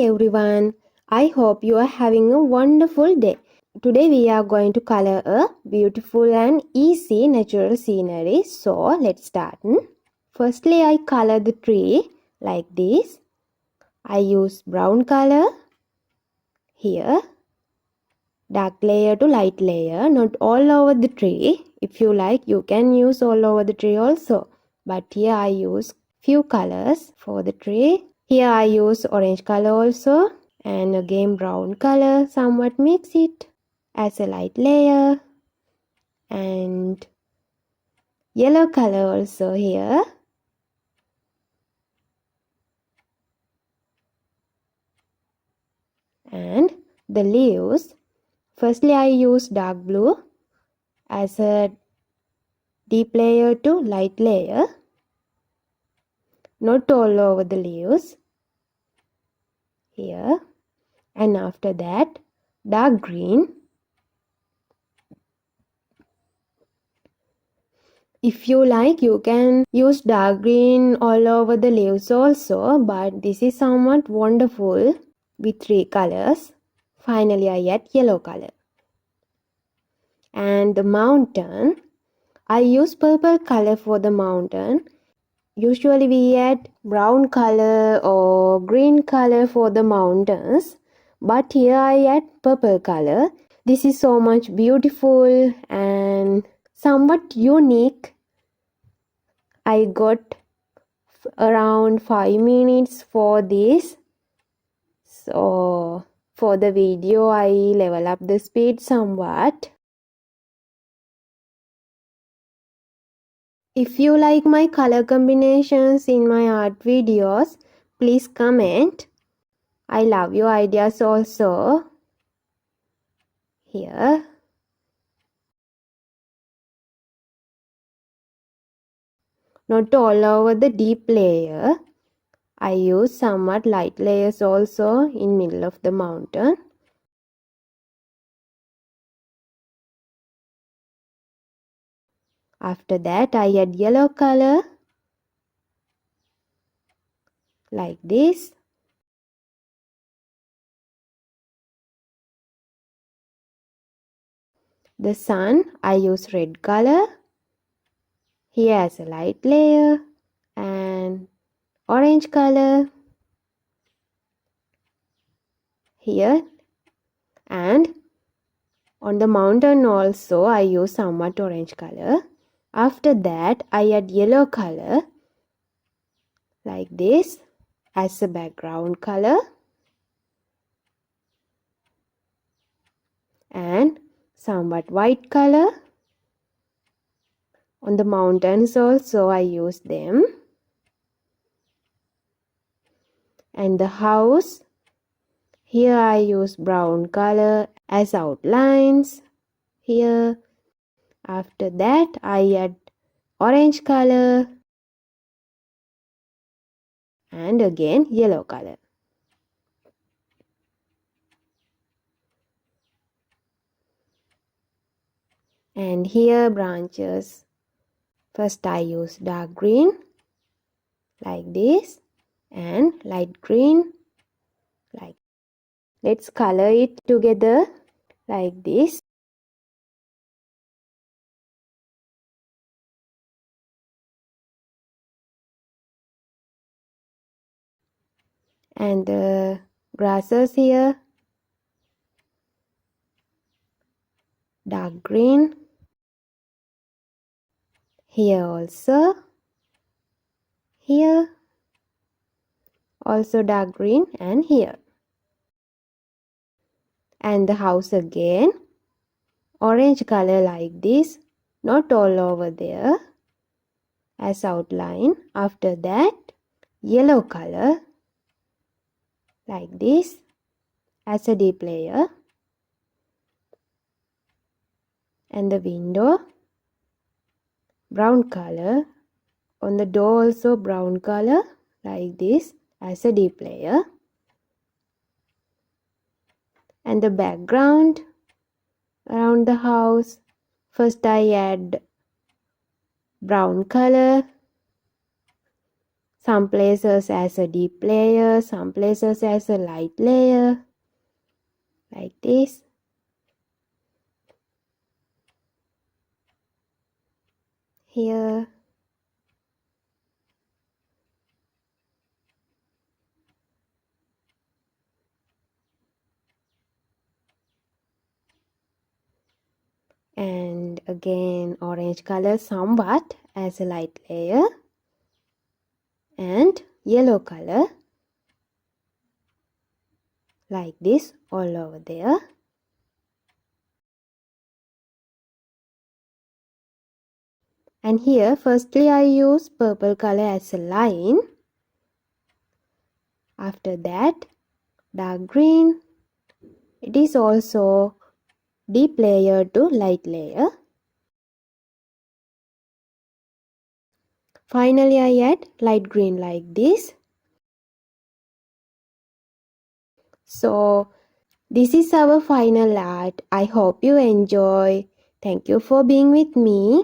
everyone, I hope you are having a wonderful day. Today we are going to color a beautiful and easy natural scenery. So let's start. Firstly, I color the tree like this. I use brown color here, dark layer to light layer, not all over the tree. If you like, you can use all over the tree also. But here I use few colors for the tree. Here I use orange color also. And again brown color, somewhat mix it as a light layer, and yellow color also here, and the leaves, firstly I use dark blue as a deep layer to light layer, not all over the leaves here, and after that dark green. If you like, you can use dark green all over the leaves also, but this is somewhat wonderful with three colors. Finally, I add yellow color. And the mountain, I use purple color for the mountain. Usually we add brown color or green color for the mountains, but here I add purple color. This is so much beautiful and somewhat unique. I got around 5 minutes for this. So for the video I level up the speed somewhat. If you like my color combinations in my art videos, please comment. I love your ideas also. Here. Not all over the deep layer. I use somewhat light layers also in middle of the mountain. After that I add yellow color like this. The sun, I use red color. Here as a light layer and orange color here, and on the mountain also I use somewhat orange color. After that I add yellow color like this as a background color, and somewhat white color. On the mountains also I use them. And the house, here I use brown color as outlines here. After that I add orange color and again yellow color. And here branches, first I use dark green like this and light green like. Let's color it together like this. And the grasses here, dark green. Here also, here also dark green, and here. And the house again, orange color like this, not all over there as outline. After that yellow color like this as a deep layer, and the window brown color, on the door also brown color like this as a deep layer. And the background around the house, first I add brown color, Some places as a deep layer, some places as a light layer, like this. Here. And again orange color somewhat as a light layer, and yellow color like this all over there. And here firstly I use purple color as a line. After that dark green. It is also deep layer to light layer. Finally I add light green like this. So this is our final art. I hope you enjoy. Thank you for being with me.